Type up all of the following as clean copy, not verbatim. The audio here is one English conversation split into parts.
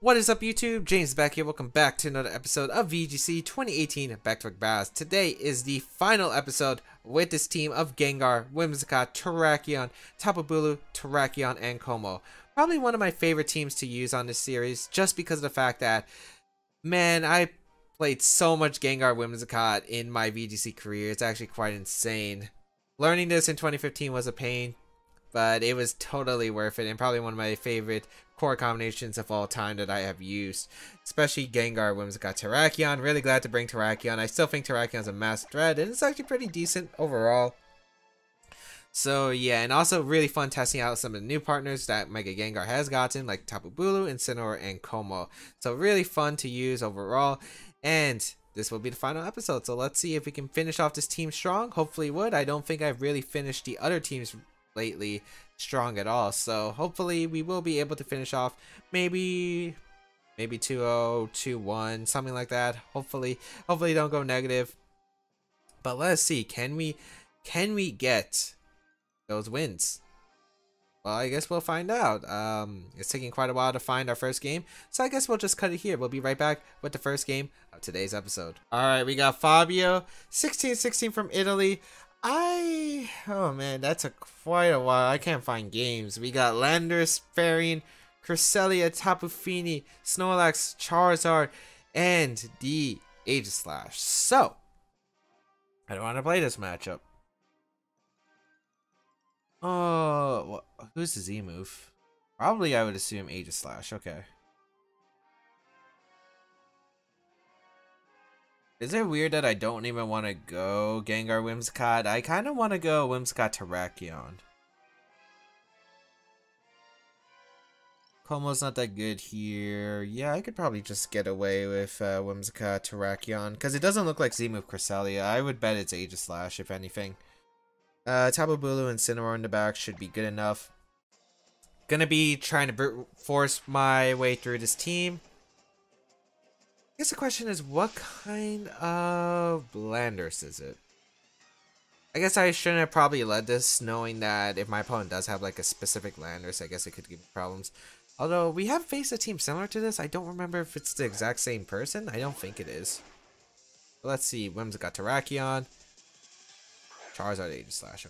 What is up, YouTube? James Baek here. Welcome back to another episode of VGC 2018 Baek Battles. Today is the final episode with this team of Gengar, Whimsicott, Terrakion, Tapu Bulu, Terrakion, and Kommo-o. Probably one of my favorite teams to use on this series, just because of the fact that, man, I played so much Gengar Whimsicott in my VGC career. It's actually quite insane. Learning this in 2015 was a pain, but it was totally worth it, and probably one of my favorite core combinations of all time that I have used, especially Gengar, Whimsicott, Terrakion. Really glad to bring Terrakion. I still think Terrakion is a mass threat, and it's actually pretty decent overall. So yeah, and also really fun testing out some of the new partners that Mega Gengar has gotten, like Tapu Bulu, Incineroar, and Kommo-o. So really fun to use overall, and this will be the final episode. So let's see if we can finish off this team strong. Hopefully would. I don't think I've really finished the other teams lately strong at all, so hopefully we will be able to finish off maybe 2-0, 2-1, something like that. Hopefully don't go negative, but let's see, can we get those wins? Well, I guess we'll find out. It's taking quite a while to find our first game, so I guess we'll just cut it here. We'll be right back with the first game of today's episode. Alright, we got Fabio, 16-16 from Italy. Oh man, that took quite a while. I can't find games. We got Landorus, Fairy, Cresselia, Tapu Fini, Snorlax, Charizard, and the Aegislash. So, I don't want to play this matchup. Oh, who's the Z move? Probably, I would assume Aegislash. Okay. Is it weird that I don't even want to go Gengar Whimsicott? I kind of want to go Whimsicott Terrakion. Kommo-o's not that good here. Yeah, I could probably just get away with Whimsicott Terrakion, because it doesn't look like Z-move Cresselia. I would bet it's Aegislash, if anything. Tapu Bulu and Incineroar in the back should be good enough. Gonna be trying to brute force my way through this team. I guess the question is, what kind of Landorus is it? I guess I shouldn't have probably led this, knowing that if my opponent does have like a specific Landorus, I guess it could give me problems. Although, we have faced a team similar to this. I don't remember if it's the exact same person. I don't think it is. But let's see. Whimsicott Terrakion. Charizard Aegislash.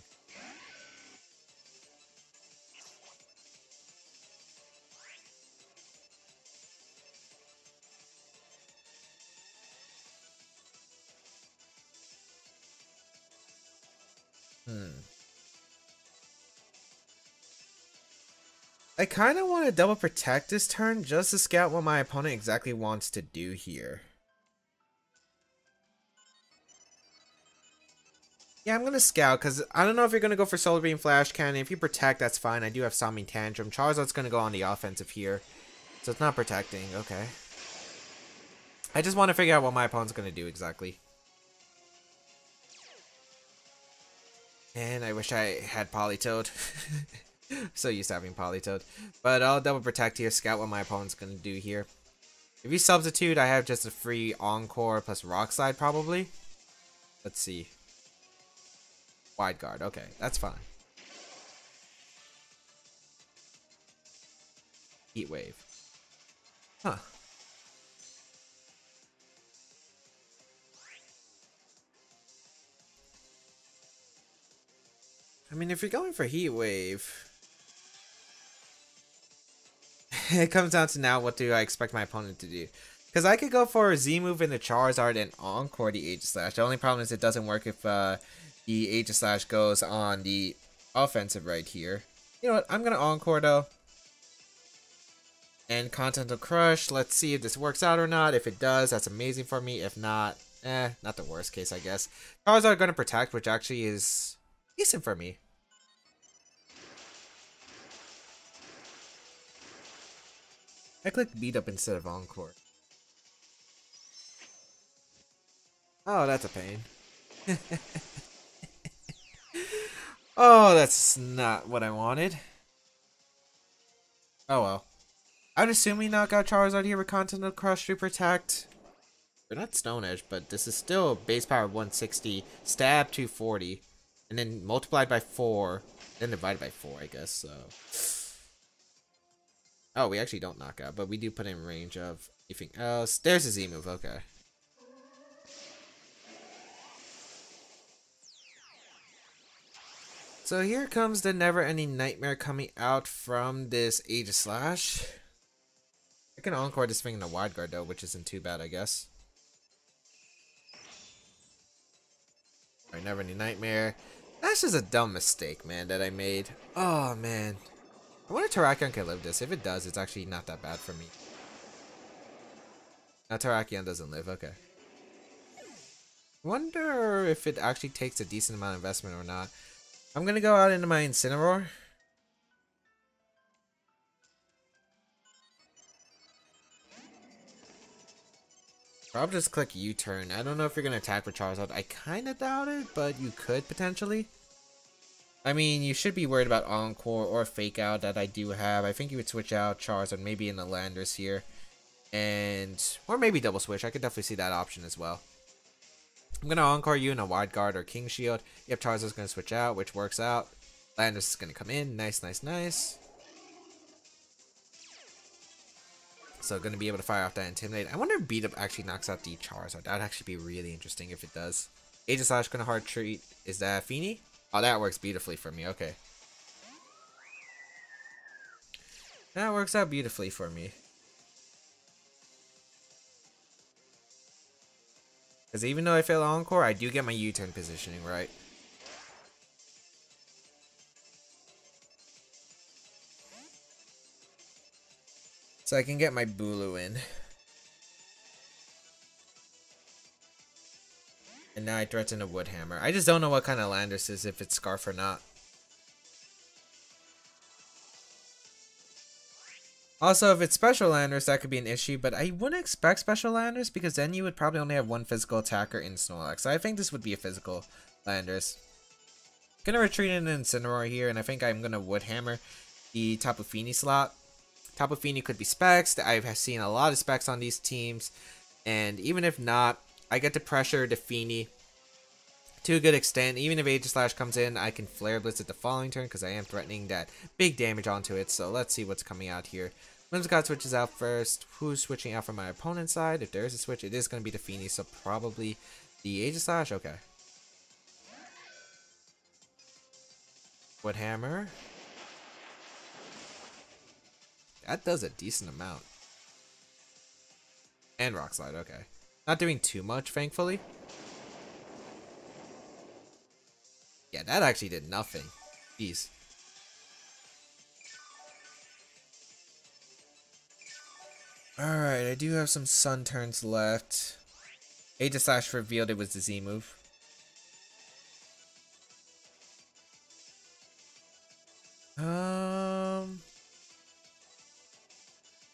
I kind of want to double protect this turn just to scout what my opponent exactly wants to do here. Yeah, I'm going to scout because I don't know if you're going to go for Solar Beam, Flash Cannon. If you protect, that's fine. I do have Somming Tantrum. Charizard's going to go on the offensive here. So it's not protecting. Okay. I just want to figure out what my opponent's going to do exactly. And I wish I had Politoed. So used to having Politoed. But I'll double protect here, scout what my opponent's going to do here. If you substitute, I have just a free Encore plus Rock Slide probably. Let's see. Wide Guard. Okay, that's fine. Heat Wave. Huh. I mean, if you're going for Heat Wave, it comes down to now, what do I expect my opponent to do? Because I could go for a Z-move in the Charizard and Encore the Aegislash. The only problem is it doesn't work if the Aegislash goes on the offensive right here. You know what? I'm going to Encore though. And Continental Crush. Let's see if this works out or not. If it does, that's amazing for me. If not, not the worst case, I guess. Charizard going to protect, which actually is decent for me. I clicked beat up instead of Encore. Oh, that's a pain. Oh, that's not what I wanted. Oh well. I'd assume we knock out Charizard here with Continental Crush to protect. We're not Stone Edge, but this is still base power 160, stab 240, and then multiplied by 4, then divided by 4, I guess, so. Oh, we actually don't knock out, but we do put in range of anything else. There's a Z move, okay. So here comes the never-ending nightmare coming out from this Aegislash. I can encore this thing in a wide guard though, which isn't too bad, I guess. Alright, never-ending nightmare. That's just a dumb mistake, man, that I made. Oh, man. I wonder if Terrakion can live this. If it does, it's actually not that bad for me. Now Terrakion doesn't live, okay. Wonder if it actually takes a decent amount of investment or not. I'm gonna go out into my Incineroar. I'll just click U-turn. I don't know if you're gonna attack with Charizard. I kinda doubt it, but you could potentially. I mean, you should be worried about Encore or Fake Out that I do have. I think you would switch out Charizard maybe in the Landers here. Or maybe double switch. I could definitely see that option as well. I'm gonna Encore you in a Wide Guard or King Shield. Yep, Charizard's gonna switch out, which works out. Landers is gonna come in. Nice, nice, nice. So gonna be able to fire off that Intimidate. I wonder if Beat Up actually knocks out the Charizard. That would actually be really interesting if it does. Aegislash gonna hard treat. Is that Feeny? Oh, that works beautifully for me. Okay. That works out beautifully for me. Because even though I fail Encore, I do get my U-turn positioning right. So I can get my Bulu in. And now I threaten a Wood Hammer. I just don't know what kind of Landers is, if it's Scarf or not. Also, if it's Special Landers, that could be an issue, but I wouldn't expect Special Landers because then you would probably only have one physical attacker in Snorlax. So I think this would be a physical Landers. Gonna retreat in an Incineroar here, and I think I'm gonna Wood Hammer the Tapu Fini slot. Tapu Fini could be specs. I've seen a lot of specs on these teams, and even if not, I get to pressure the Fini to a good extent. Even if Aegislash comes in, I can Flare Blitz it the following turn because I am threatening that big damage onto it. So let's see what's coming out here. Whimsicott switches out first. Who's switching out from my opponent's side? If there is a switch, it is going to be the Fini, so probably the Aegislash. Okay. Wood Hammer. That does a decent amount. And Rock Slide, okay. Not doing too much, thankfully. Yeah, that actually did nothing. Jeez. Alright, I do have some Sun turns left. Aegislash revealed it was the Z move.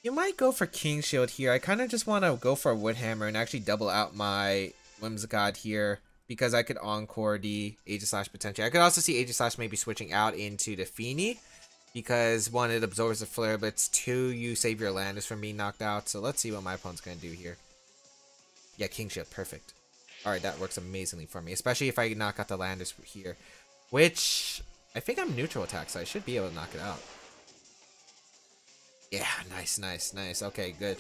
You might go for King Shield here. I kind of just want to go for a Wood Hammer and actually double out my Whimsicott here because I could Encore the Aegislash potentially. I could also see Aegislash maybe switching out into the Fini because one, it absorbs the Flare Blitz, two, you save your Landers from being knocked out. So let's see what my opponent's going to do here. Yeah, King Shield, perfect. Alright, that works amazingly for me, especially if I knock out the Landers here, which I think I'm neutral attack, so I should be able to knock it out. Yeah, nice, nice, nice. Okay, good.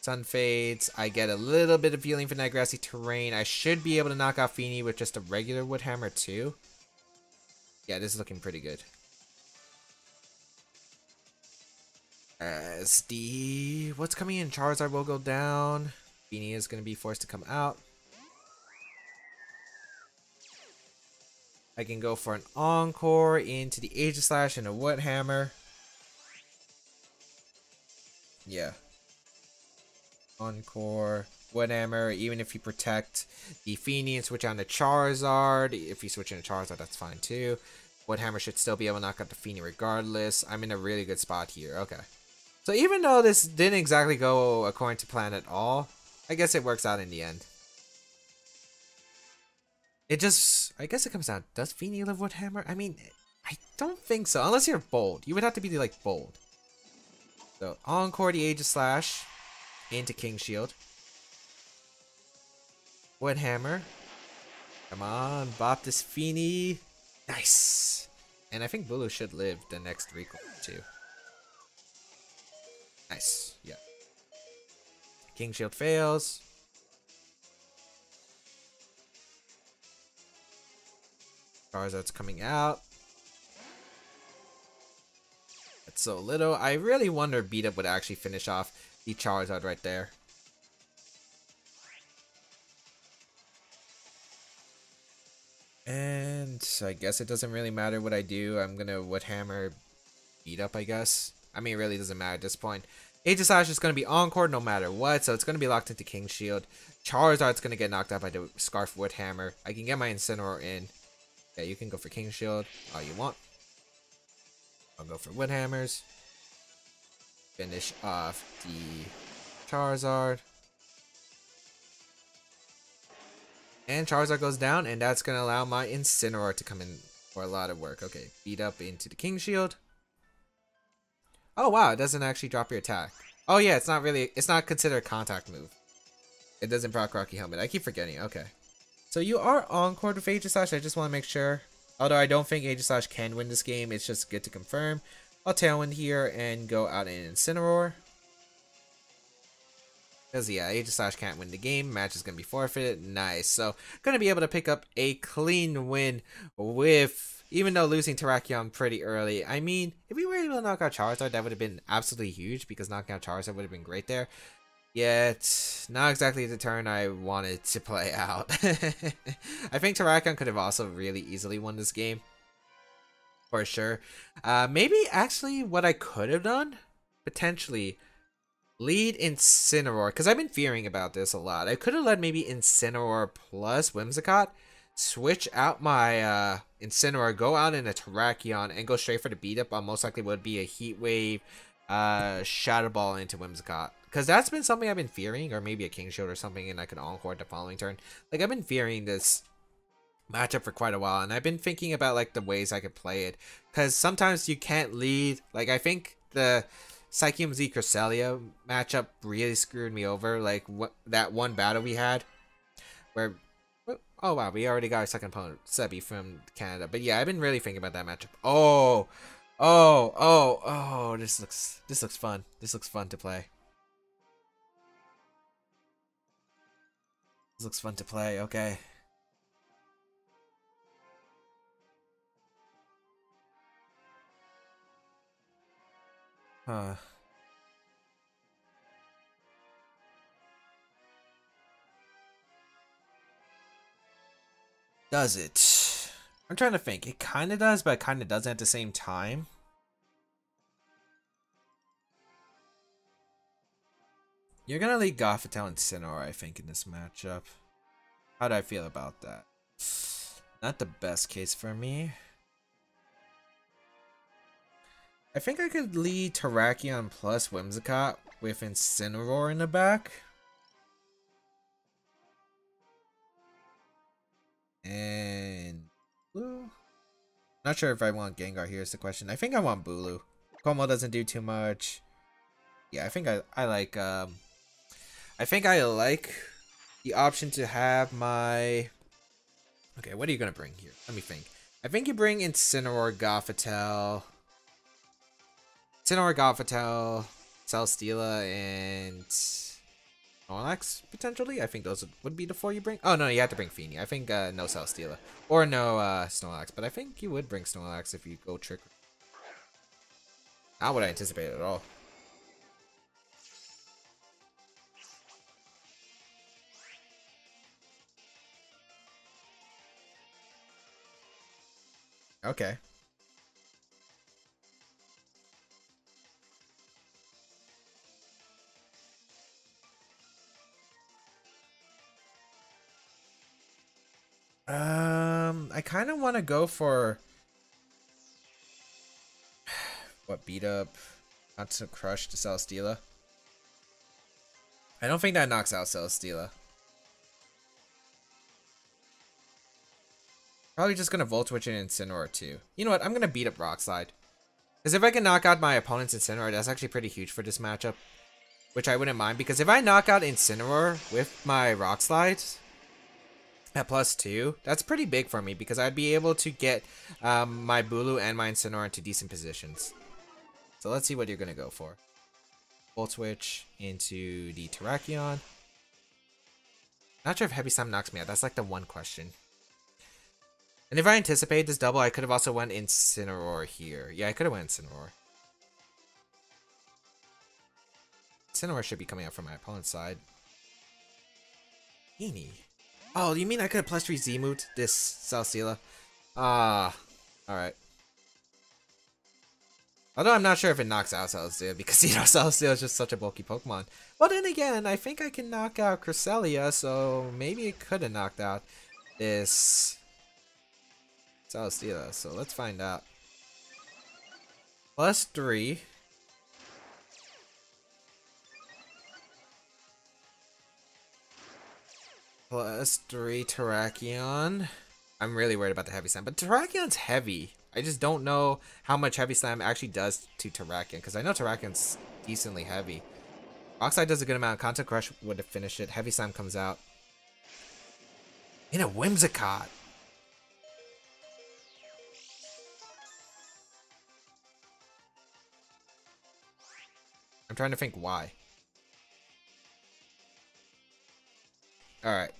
Sun fades. I get a little bit of healing for that grassy terrain. I should be able to knock out Fini with just a regular Wood Hammer too. Yeah, this is looking pretty good. As the... what's coming in? Charizard will go down. Fini is going to be forced to come out. I can go for an Encore into the Aegislash and a Wood Hammer. Yeah. Encore, Wood Hammer, even if you protect the Fini and switch on the Charizard. If you switch in a Charizard, that's fine too. Wood Hammer should still be able to knock out the Fini regardless. I'm in a really good spot here. Okay. So even though this didn't exactly go according to plan at all, I guess it works out in the end. It just, I guess it comes down, does Fini live Wood Hammer? I mean, I don't think so, unless you're bold. You would have to be like bold. So, Encore the Aegislash into King Shield. Wood Hammer. Come on, bop this Fini. Nice. And I think Bulu should live the next recall too. Nice. Yeah. King Shield fails. Charizard's coming out. That's so little. I really wonder if Beat Up would actually finish off the Charizard right there. And I guess it doesn't really matter what I do. I'm gonna Wood Hammer Beat Up, I guess. I mean, it really doesn't matter at this point. Aegislash is gonna be Encore no matter what, so it's gonna be locked into King Shield. Charizard's gonna get knocked out by the Scarf Wood Hammer. I can get my Incineroar in. Yeah, you can go for King Shield all you want. I'll go for Wood Hammers. Finish off the Charizard. And Charizard goes down, and that's going to allow my Incineroar to come in for a lot of work. Okay, Beat Up into the King Shield. Oh, wow, it doesn't actually drop your attack. Oh, yeah, it's not considered a contact move. It doesn't proc Rocky Helmet. I keep forgetting. Okay. So you are Encore with Aegislash. I just want to make sure. Although I don't think Aegislash can win this game. It's just good to confirm. I'll Tailwind here and go out in Incineroar. Because, yeah, Aegislash can't win the game. Match is going to be forfeited. Nice. So, going to be able to pick up a clean win with, even though losing Terrakion pretty early. I mean, if we were able to knock out Charizard, that would have been absolutely huge because knocking out Charizard would have been great there. Yet, not exactly the turn I wanted to play out. I think Terrakion could have also really easily won this game. For sure. Maybe, actually, what I could have done, potentially, lead Incineroar, because I've been fearing about this a lot. I could have led maybe Incineroar plus Whimsicott, switch out my Incineroar, go out in a Terrakion, and go straight for the beat up on most likely would be a Heat Wave, Shadow Ball into Whimsicott. Because that's been something I've been fearing, or maybe a King Shield or something, and I could Encore the following turn. Like, I've been fearing this matchup for quite a while, and I've been thinking about, like, the ways I could play it. Because sometimes you can't lead. Like, I think the Psychium Z Cresselia matchup really screwed me over. Like, that one battle we had where, oh wow, we already got our second opponent, Sebi from Canada. But yeah, I've been really thinking about that matchup. Oh, this looks fun. This looks fun to play. This looks fun to play. Okay. Huh. Does it? I'm trying to think. It kind of does, but it kind of doesn't at the same time. You're going to lead Gothitelle and Incineroar, I think, in this matchup. How do I feel about that? Not the best case for me. I think I could lead Terrakion plus Whimsicott with Incineroar in the back. And Bulu? Not sure if I want Gengar here is the question. I think I want Bulu. Kommo doesn't do too much. Yeah, I think I like the option to have my... Okay, what are you gonna bring here? Let me think. I think you bring Incineroar, Gothitelle, Celesteela, and Snorlax, potentially. I think those would be the four you bring. Oh, no, you have to bring Feeny. I think no Celesteela. Or no Snorlax. But I think you would bring Snorlax if you go Trick. Not what I anticipated at all. Okay. I kind of want to go for what, beat up, not to crush to Celesteela. I don't think that knocks out Celesteela. Probably just gonna Volt Switch and Incineroar too. You know what? I'm gonna beat up Rock Slide. Because if I can knock out my opponent's Incineroar, that's actually pretty huge for this matchup. Which I wouldn't mind, because if I knock out Incineroar with my Rock Slides, at +2. That's pretty big for me because I'd be able to get my Bulu and my Incineroar into decent positions. So let's see what you're going to go for. Volt Switch into the Terrakion. Not sure if Heavy Slam knocks me out. That's like the one question. And if I anticipate this double, I could have also went Incineroar here. Yeah, I could have went Incineroar. Incineroar should be coming out from my opponent's side. Feeny. Oh, you mean I could have +3 Z-moved this Celesteela? Ah, alright. Although I'm not sure if it knocks out Celesteela because, you know, Celesteela is just such a bulky Pokemon. But then again, I think I can knock out Cresselia, so maybe it could have knocked out this Celesteela. So let's find out. +3. +3 Terrakion. I'm really worried about the Heavy Slam, but Terrakion's heavy. I just don't know how much Heavy Slam actually does to Terrakion, because I know Terrakion's decently heavy. Oxide does a good amount. Content Crush would have finished it. Heavy Slam comes out. In a Whimsicott. I'm trying to think why. Alright.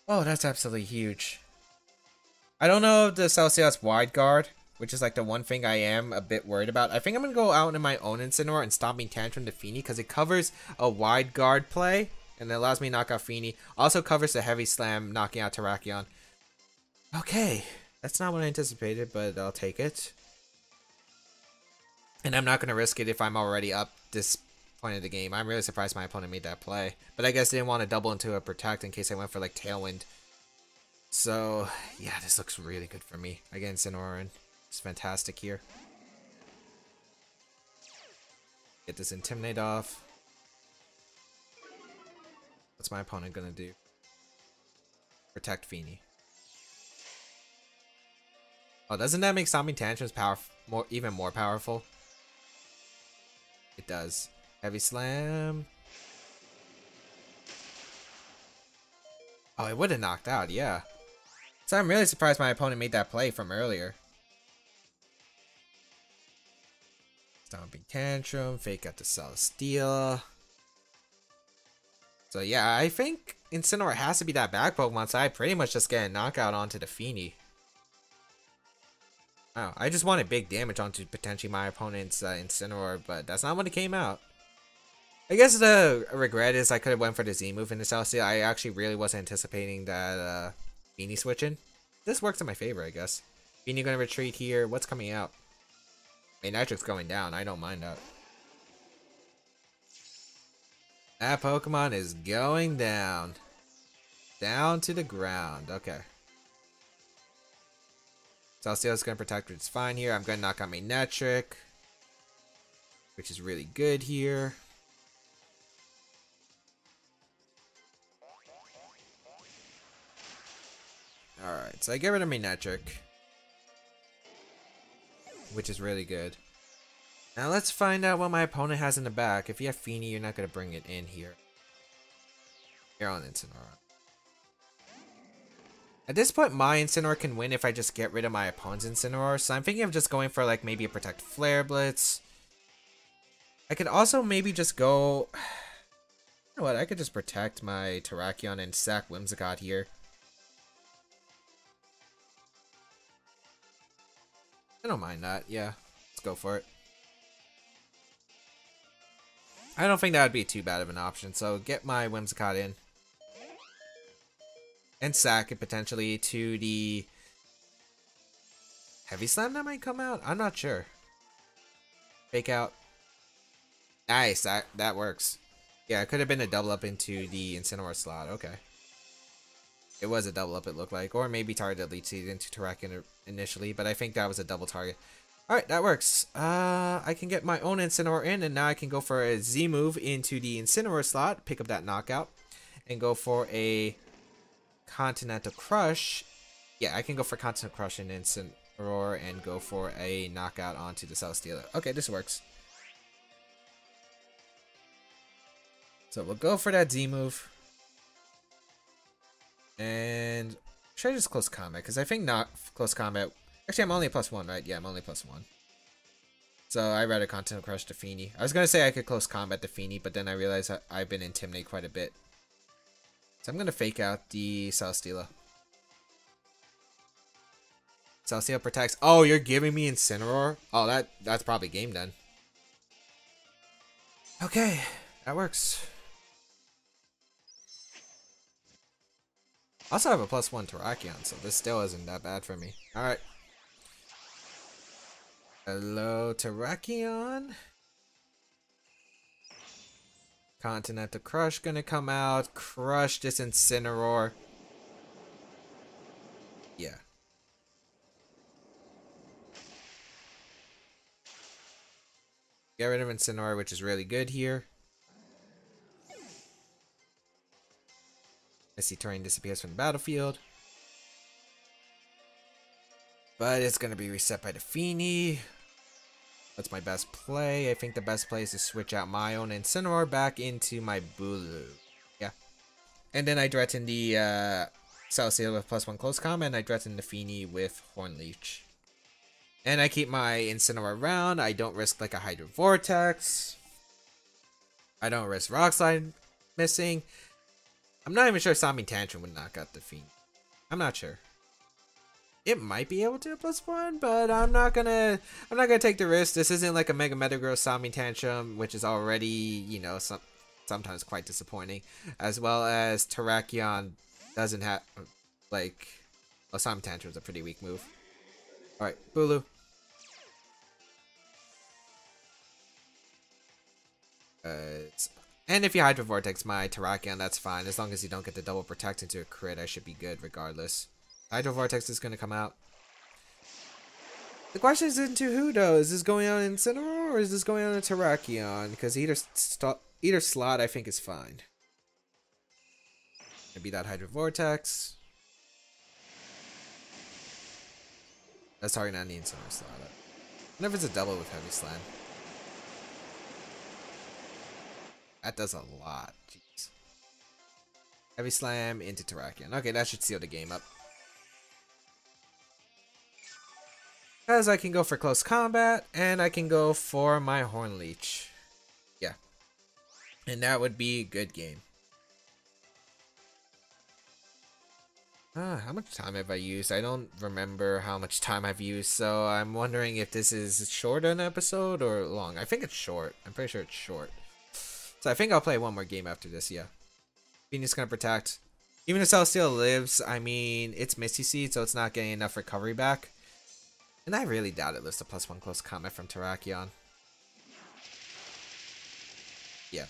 Oh, that's absolutely huge. I don't know if the Celesteela's wide guard, which is like the one thing I am a bit worried about. I think I'm going to go out in my own Incineroar and Stomping Tantrum to Feeny because it covers a wide guard play and it allows me to knock out Feeny. Also covers the Heavy Slam, knocking out Terrakion. Okay, that's not what I anticipated, but I'll take it. And I'm not going to risk it if I'm already up this point of the game. I'm really surprised my opponent made that play. But I guess they didn't want to double into a Protect in case I went for like Tailwind. So, yeah, this looks really good for me. Again, Incineroar, it's fantastic here. Get this Intimidate off. What's my opponent going to do? Protect Feeny. Oh, doesn't that make Stomping Tantrums even more powerful? It does. Heavy Slam. Oh, it would have knocked out, yeah. So I'm really surprised my opponent made that play from earlier. Stomping Tantrum, fake out the Celesteela. So yeah, I think Incineroar has to be that back Pokemon, so I pretty much just get a knockout onto the Feeny. Oh, I just wanted big damage onto potentially my opponent's Incineroar, but that's not when it came out. I guess the regret is I could have went for the Z move in the Celesteela. I actually really wasn't anticipating that Feeny switching. This works in my favor, I guess. Feeny gonna retreat here. What's coming out? Nitric's going down. I don't mind that. That Pokemon is going down. Down to the ground. Okay. Celesteela's gonna protect, which is fine here. I'm gonna knock out my Nitric, which is really good here. Alright, so I get rid of my Nitric, which is really good. Now let's find out what my opponent has in the back. If you have Feeny, you're not going to bring it in here. You're on Incineroar. At this point, my Incineroar can win if I just get rid of my opponent's Incineroar. So I'm thinking of just going for like maybe a Protect Flare Blitz. I could also maybe just go... You know what, I could just protect my Terrakion and sack Whimsicott here. I don't mind that, yeah. Let's go for it. I don't think that would be too bad of an option, so get my Whimsicott in. And sack it potentially to the Heavy Slam that might come out? I'm not sure. Fake out. Nice, that works. Yeah, it could have been a double up into the Incineroar slot, okay. It was a double up, it looked like. Or maybe targeted Leech Seed into Terrakion initially, but I think that was a double target. Alright, that works. I can get my own Incineroar in, and now I can go for a Z move into the Incineroar slot, pick up that knockout, and go for a Continental Crush. Yeah, I can go for Continental Crush and Incineroar and go for a knockout onto the Celesteela. Okay, this works. So we'll go for that Z move. And should I just close combat? Because I think not close combat. Actually, I'm only +1, right? Yeah, I'm only +1. So I'd rather Continental Crush the Feeny. I was going to say I could close combat the Feeny, but then I realized I've been intimidated quite a bit. So I'm going to fake out the Celesteela. Celesteela protects. Oh, you're giving me Incineroar? Oh, that's probably game done. Okay, that works. I also have a +1 Terrakion, so this still isn't that bad for me. Alright. Hello, Terrakion. Continental Crush gonna come out. Crush this Incineroar. Yeah. Get rid of Incineroar, which is really good here. I see terrain disappears from the battlefield. But it's going to be reset by the Feeny. That's my best play. I think the best play is to switch out my own Incineroar back into my Bulu. Yeah. And then I threaten the Celesteela with +1 close combat, and I threaten the Feeny with Horn Leech. And I keep my Incineroar around. I don't risk like a Hydro Vortex. I don't risk Rock Slide missing. I'm not even sure Sobbing Tantrum would knock out the Fiend. I'm not sure. It might be able to +1, but I'm not gonna take the risk. This isn't like a Mega Metagross Sobbing Tantrum, which is already, you know, sometimes quite disappointing. As well as Terrakion doesn't have like, well, Sobbing Tantrum is a pretty weak move. Alright, Bulu. And if you Hydro Vortex my Terrakion, that's fine. As long as you don't get the double protect into a crit, I should be good regardless. Hydro Vortex is going to come out. The question is into who though? Is this going on in Incineroar or is this going on in Terrakion? Because either slot I think is fine. Maybe that Hydro Vortex. That's targeting on the Incineroar slot. What if it's a double with Heavy Slam? That does a lot. Jeez. Heavy Slam into Terrakion. Okay, that should seal the game up. Because I can go for close combat, and I can go for my Horn Leech. Yeah. And that would be a good game. How much time have I used? I don't remember how much time I've used, so I'm wondering if this is short an episode or long. I think it's short. I'm pretty sure it's short. So I think I'll play one more game after this, yeah. Phoenix gonna protect. Even if Celesteela lives, I mean, it's Misty Seed, so it's not getting enough recovery back. And I really doubt it lists a +1 close combat from Terrakion. Yeah.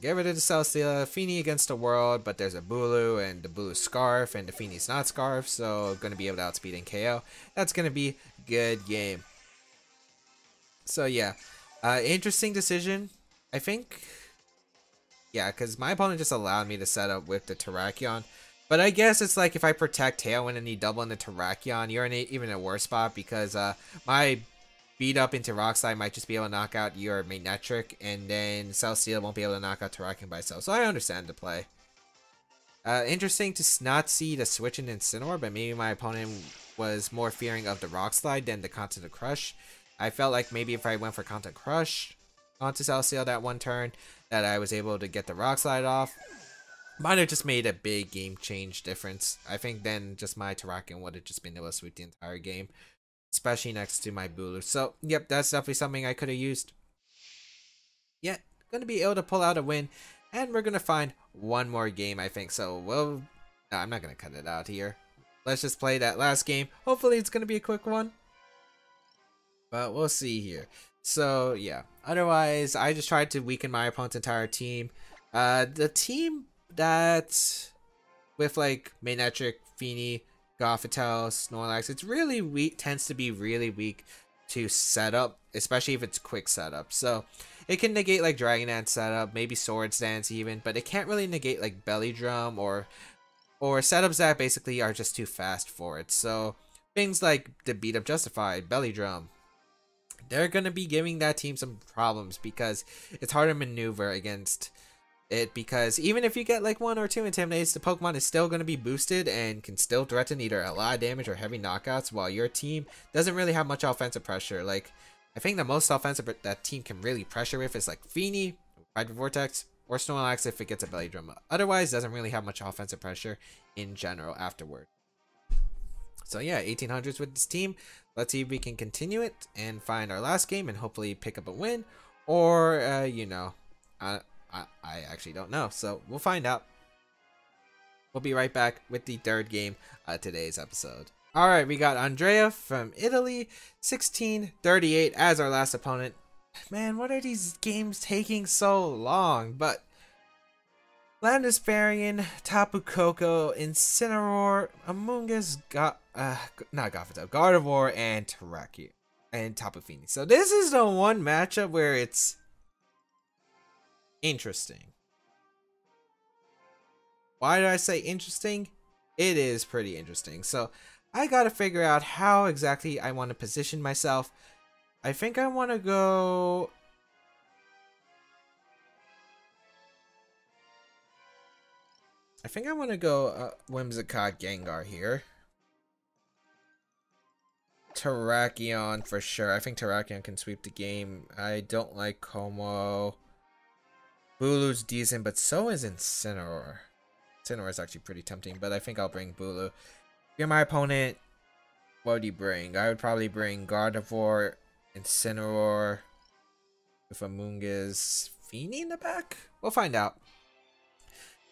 Get rid of the Celesteela. Feeny against the world, but there's a Bulu, and the Bulu's Scarf, and the Feeny's not Scarf, so gonna be able to outspeed and KO. That's gonna be good game. So yeah. Interesting decision, I think. Yeah, because my opponent just allowed me to set up with the Terrakion. But I guess it's like if I protect Tailwind and you double in the Terrakion, you're in even a worse spot because my beat up into Rock Slide might just be able to knock out your Magnetric, and then Celesteela won't be able to knock out Terrakion by itself. So I understand the play. Interesting to not see the switch in Incineroar, but maybe my opponent was more fearing of the Rock Slide than the Continental Crush. I felt like maybe if I went for Continental Crush onto Celesteela that one turn, that I was able to get the Rock Slide off. Might have just made a big game change difference. I think then just my Terrakion would have just been able to sweep the entire game, especially next to my Bulu. So, yep, that's definitely something I could have used. Yet, going to be able to pull out a win, and we're going to find one more game, I think. So, well, no, I'm not going to cut it out here. Let's just play that last game. Hopefully, it's going to be a quick one. But we'll see here. So, yeah. Otherwise, I just tried to weaken my opponent's entire team. The team that with like Magnetric, Feeny, Gothitelle, Snorlax, it's really weak, tends to be really weak to setup, especially if it's quick setup. So it can negate like Dragon Dance setup, maybe Swords Dance even, but it can't really negate like Belly Drum or setups that basically are just too fast for it. So things like the Beat Up Justified, Belly Drum, they're going to be giving that team some problems because it's hard to maneuver against it, because even if you get like 1 or 2 intimidates, the Pokemon is still going to be boosted and can still threaten either a lot of damage or heavy knockouts, while your team doesn't really have much offensive pressure. Like, I think the most offensive that team can really pressure with is like Feeny, Hyper Vortex, or Snorlax if it gets a Belly Drum. Otherwise, doesn't really have much offensive pressure in general afterward. So yeah, 1800s with this team. Let's see if we can continue it and find our last game and hopefully pick up a win, or you know, I actually don't know, so we'll find out. We'll be right back with the third game of today's episode. Alright, we got Andrea from Italy, 1638 as our last opponent. Man, what are these games taking so long? But Landisfarian, Tapu Koko, Incineroar, Among Us, Gardevoir, and Terrakion, and Tapu Fini. So this is the one matchup where it's interesting. Why did I say interesting? It is pretty interesting. So I gotta figure out how exactly I want to position myself. I think I want to go... Whimsicott Gengar here. Terrakion for sure. I think Terrakion can sweep the game. I don't like Kommo-o. Bulu's decent, but so is Incineroar. Incineroar is actually pretty tempting, but I think I'll bring Bulu. If you're my opponent, what would you bring? I would probably bring Gardevoir, Incineroar, with Amoonguss, Feeny in the back? We'll find out.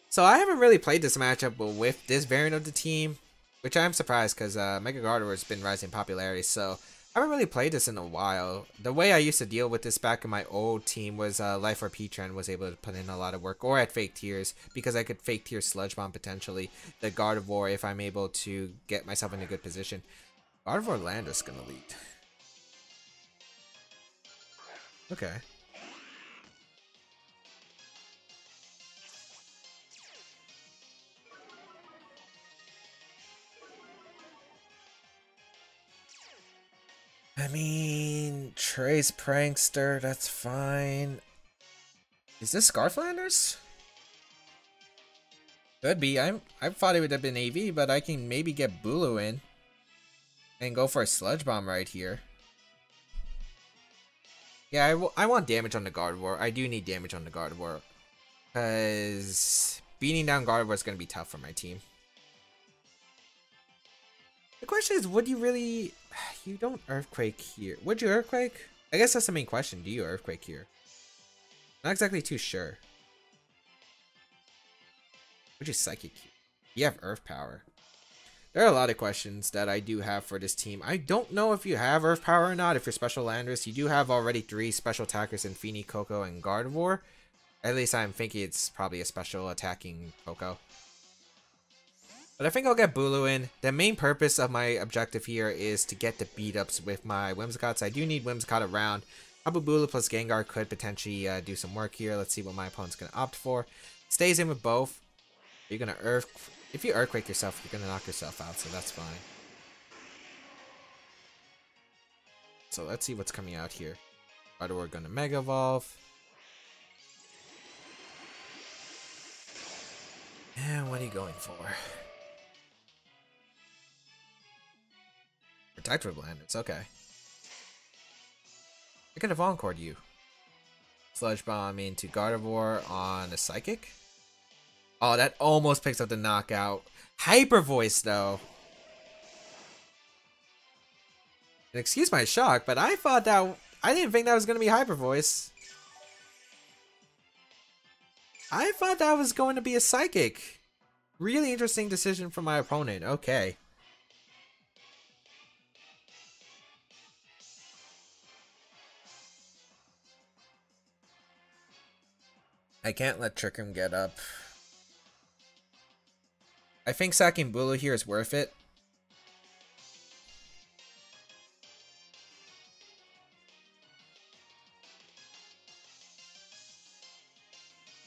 So I haven't really played this matchup with this variant of the team, which I'm surprised because Mega Gardevoir has been rising in popularity, so I haven't really played this in a while. The way I used to deal with this back in my old team was Life or P-Trend was able to put in a lot of work, or at Fake Tears, because I could Fake Tear Sludge Bomb potentially the Gardevoir if I'm able to get myself in a good position. Gardevoir Landorus gonna lead. Okay. I mean, Trace Prankster, that's fine. Is this Scarflanders? Could be. I thought it would have been AV, but I can maybe get Bulu in and go for a Sludge Bomb right here. Yeah, I want damage on the Gardevoir. I do need damage on the Gardevoir, because beating down Gardevoir is going to be tough for my team. The question is, would you really... You don't Earthquake here. Would you Earthquake? I guess that's the main question. Do you Earthquake here? Not exactly too sure. Would you Psychic here? You have Earth Power. There are a lot of questions that I do have for this team. I don't know if you have Earth Power or not. If you're Special Landorus, you do have already 3 special attackers in Feeny, Koko, and Gardevoir. At least I'm thinking it's probably a special attacking Koko. But I think I'll get Bulu in. The main purpose of my objective here is to get the beat-ups with my Whimsicotts. I do need Whimsicott around. Tapu Bulu plus Gengar could potentially do some work here. Let's see what my opponent's going to opt for. Stays in with both. You're going to If you Earthquake yourself, you're going to knock yourself out, so that's fine. So let's see what's coming out here. We're going to Mega Evolve. And what are you going for? Protective Landorus, okay. I could have Encored you. Sludge Bomb into Gardevoir on a Psychic. Oh, that almost picks up the knockout. Hyper Voice, though. And excuse my shock, but I didn't think that was going to be Hyper Voice. I thought that was going to be a Psychic. Really interesting decision from my opponent. Okay. I can't let Trick Room get up. I think sacking Bulu here is worth it.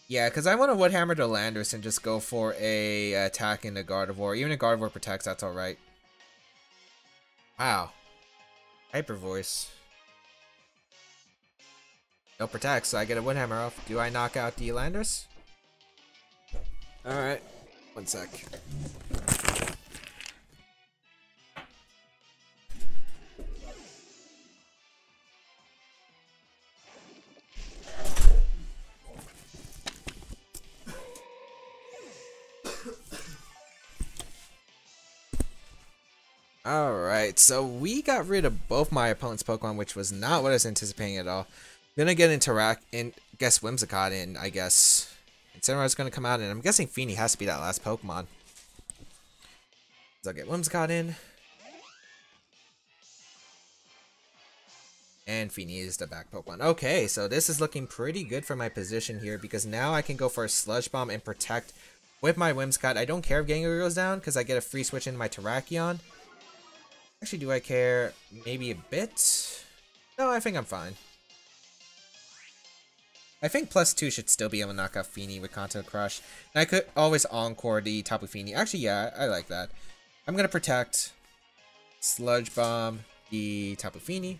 Yeah, because I want to Woodhammer to Landorus and just go for a attack into Gardevoir. Even if Gardevoir protects, that's alright. Wow. Hyper Voice. No protect, so I get a Wood Hammer off. Do I knock out the Landers? Alright. 1 sec. Alright, so we got rid of both my opponent's Pokemon, which was not what I was anticipating at all. Gonna get into guess Whimsicott in, I guess. Incineroar is gonna come out, and I'm guessing Feeny has to be that last Pokemon. So I'll get Whimsicott in. And Feeny is the back Pokemon. Okay, so this is looking pretty good for my position here, because now I can go for a Sludge Bomb and protect with my Whimsicott. I don't care if Gengar goes down, because I get a free switch into my Terrakion. Actually, do I care? Maybe a bit? No, I think I'm fine. I think +2 should still be able to knock out Feeny with Kanto Crush. And I could always Encore the Tapu Fini. Actually, yeah, I like that. I'm going to protect, Sludge Bomb the Tapu Fini.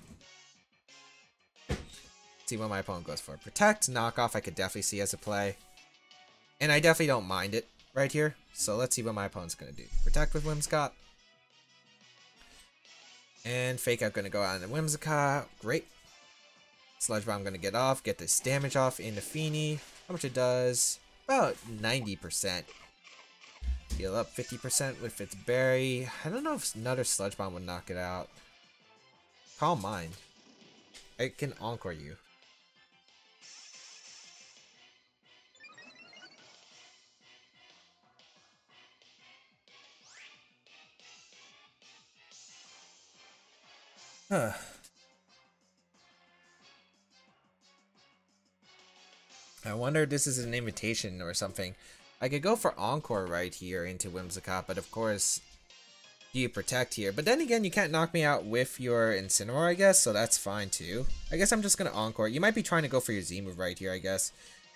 See what my opponent goes for. Protect, Knock Off, I could definitely see as a play. And I definitely don't mind it right here. So let's see what my opponent's going to do. Protect with Whimsicott. And Fake Out going to go out into Whimsicott. Great. Sludge Bomb going to get off. Get this damage off into Feeny. How much it does? About 90%. Heal up 50% with its Berry. I don't know if another Sludge Bomb would knock it out. Calm Mind. I can Encore you. Huh. I wonder if this is an invitation or something. I could go for Encore right here into Whimsicott, but of course, you protect here. But then again, you can't knock me out with your Incineroar, I guess, so that's fine too. I guess I'm just going to Encore. You might be trying to go for your Z move right here, I guess.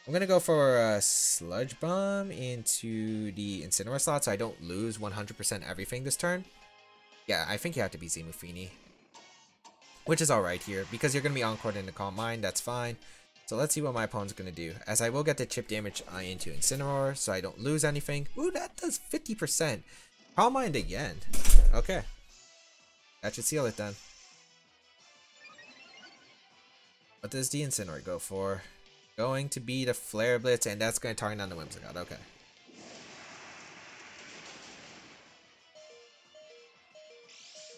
I'm going to go for a Sludge Bomb into the Incineroar slot so I don't lose 100% everything this turn. Yeah, I think you have to be Z move Feeny. Which is alright here, because you're going to be Encored into Calm Mind, that's fine. So let's see what my opponent's going to do, as I will get the chip damage into Incineroar, so I don't lose anything. Ooh, that does 50%. Calm Mind again. Okay. That should seal it then. What does the Incineroar go for? Going to be the Flare Blitz, and that's going to target on the Whimsicott. Okay.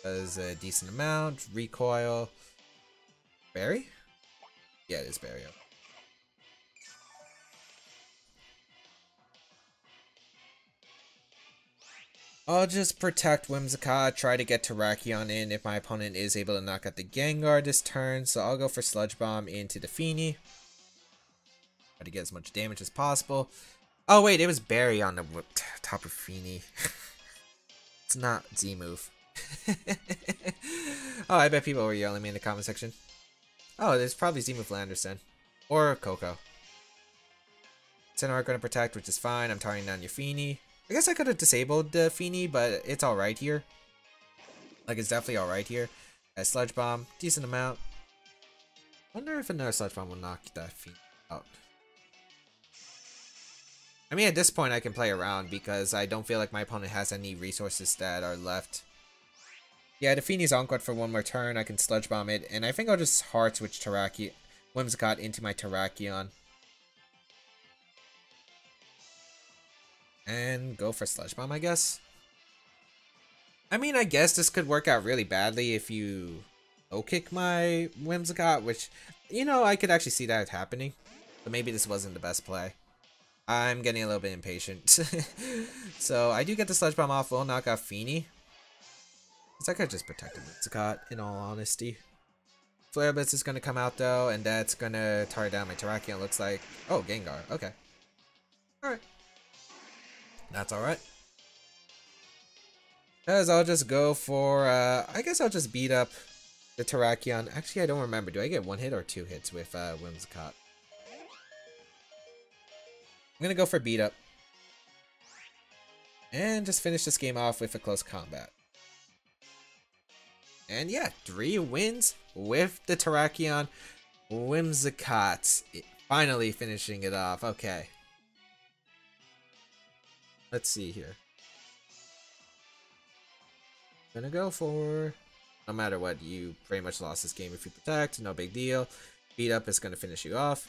Does a decent amount. Recoil. Berry? Yeah, it is Berry. I'll just protect Whimsicott, try to get Terrakion in if my opponent is able to knock out the Gengar this turn. So I'll go for Sludge Bomb into the Feeny. Try to get as much damage as possible. Oh wait, it was Berry on the top of Feeny. It's not Z move. Oh, I bet people were yelling at me in the comment section. Oh, there's probably Z move Landers then. Or Coco. Incineroar gonna protect, which is fine. I'm targeting down your Feeny. I guess I could have disabled the Feeny, but it's alright here. Like, it's definitely alright here. Sludge Bomb, decent amount. Wonder if another Sludge Bomb will knock that Feeny out. I mean, at this point, I can play around because I don't feel like my opponent has any resources that are left. Yeah, the Feeny's Encored for one more turn. I can Sludge Bomb it, and I think I'll just Hard Switch Whimsicott into my Terrakion. And go for Sludge Bomb, I guess. I mean, I guess this could work out really badly if you low-kick my Whimsicott, which, you know, I could actually see that happening. But maybe this wasn't the best play. I'm getting a little bit impatient. So, I do get the Sludge Bomb off. We'll knock out Feeny. I could just protect Whimsicott, in all honesty. Flare Blitz is going to come out, though, and that's going to target down my Terrakion, it looks like. Oh, Gengar. Okay. Alright. That's alright. Because I'll just go for, I guess I'll just beat up the Terrakion. Actually, I don't remember. Do I get 1 hit or 2 hits with Whimsicott? I'm going to go for beat up. And just finish this game off with a close combat. And yeah, 3 wins with the Terrakion. Whimsicott finally finishing it off. Okay. Let's see here. Gonna go for... No matter what, you pretty much lost this game if you protect. No big deal. Beat up is gonna finish you off.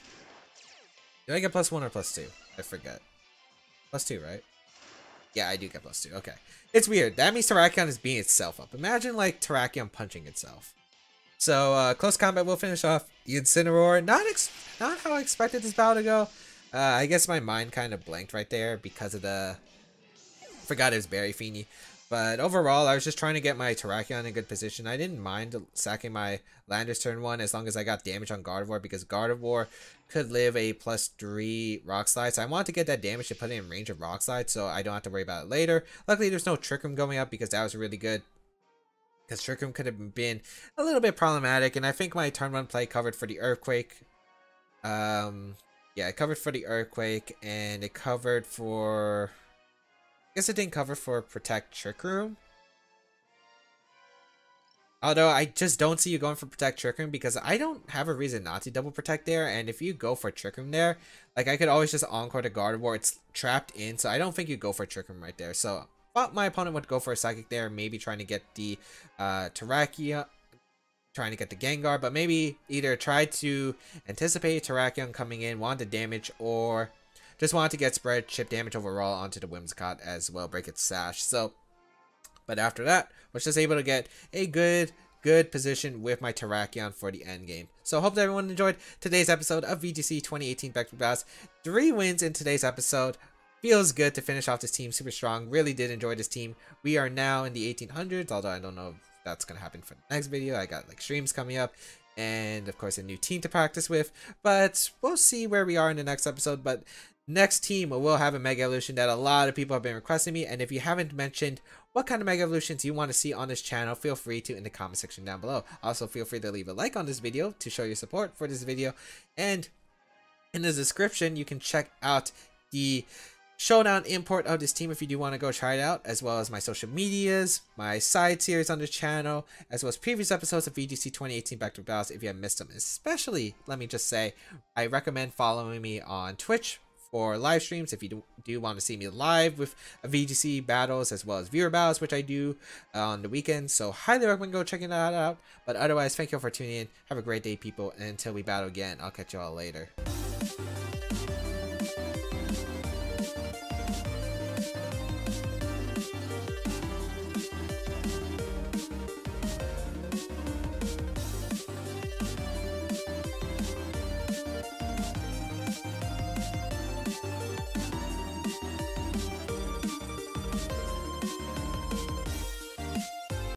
Do I get +1 or +2? I forget. +2, right? Yeah, I do get +2. Okay. It's weird. That means Terrakion is beating itself up. Imagine, like, Terrakion punching itself. So, close combat will finish off Incineroar. Not how I expected this battle to go. I guess my mind kind of blanked right there because of the... Forgot it was Berry Fiend. But overall, I was just trying to get my Terrakion in a good position. I didn't mind sacking my Landers turn 1 as long as I got damage on Gardevoir, because Gardevoir could live a +3 Rock Slide. So I wanted to get that damage to put it in range of Rock Slide so I don't have to worry about it later. Luckily, there's no Trick Room going up because that was really good. Because Trick Room could have been a little bit problematic. And I think my turn 1 play covered for the Earthquake. Yeah, it covered for the Earthquake. And it covered for... I guess it didn't cover for Protect Trick Room. Although I just don't see you going for Protect Trick Room because I don't have a reason not to double protect there. And if you go for Trick Room there, like I could always just Encore the Gardevoir. It's trapped in, so I don't think you go for Trick Room right there. So thought my opponent would go for a Psychic there, maybe trying to get the Terrakion, trying to get the Gengar, but maybe either try to anticipate Terrakion coming in, want the damage, or just wanted to get spread chip damage overall onto the Whimsicott as well, break its sash. So, but after that, was just able to get a good position with my Terrakion for the end game. So hope that everyone enjoyed today's episode of VGC 2018 Back to Battles. 3 wins in today's episode. Feels good to finish off this team super strong. Really did enjoy this team. We are now in the 1800s, although I don't know if that's going to happen for the next video. I got like streams coming up and of course a new team to practice with, but we'll see where we are in the next episode. But next team will have a Mega Evolution that a lot of people have been requesting me, and if you haven't mentioned what kind of Mega Evolutions you want to see on this channel, feel free to in the comment section down below. Also, feel free to leave a like on this video to show your support for this video, and in the description you can check out the showdown import of this team if you do want to go try it out, as well as my social medias, my side series on this channel, as well as previous episodes of VGC 2018 Back to Battles if you have missed them. Especially, let me just say, I recommend following me on Twitch for live streams if you do want to see me live with VGC battles as well as viewer battles, which I do on the weekends. So highly recommend go checking that out. But otherwise, thank you all for tuning in. Have a great day, people, and until we battle again, I'll catch you all later.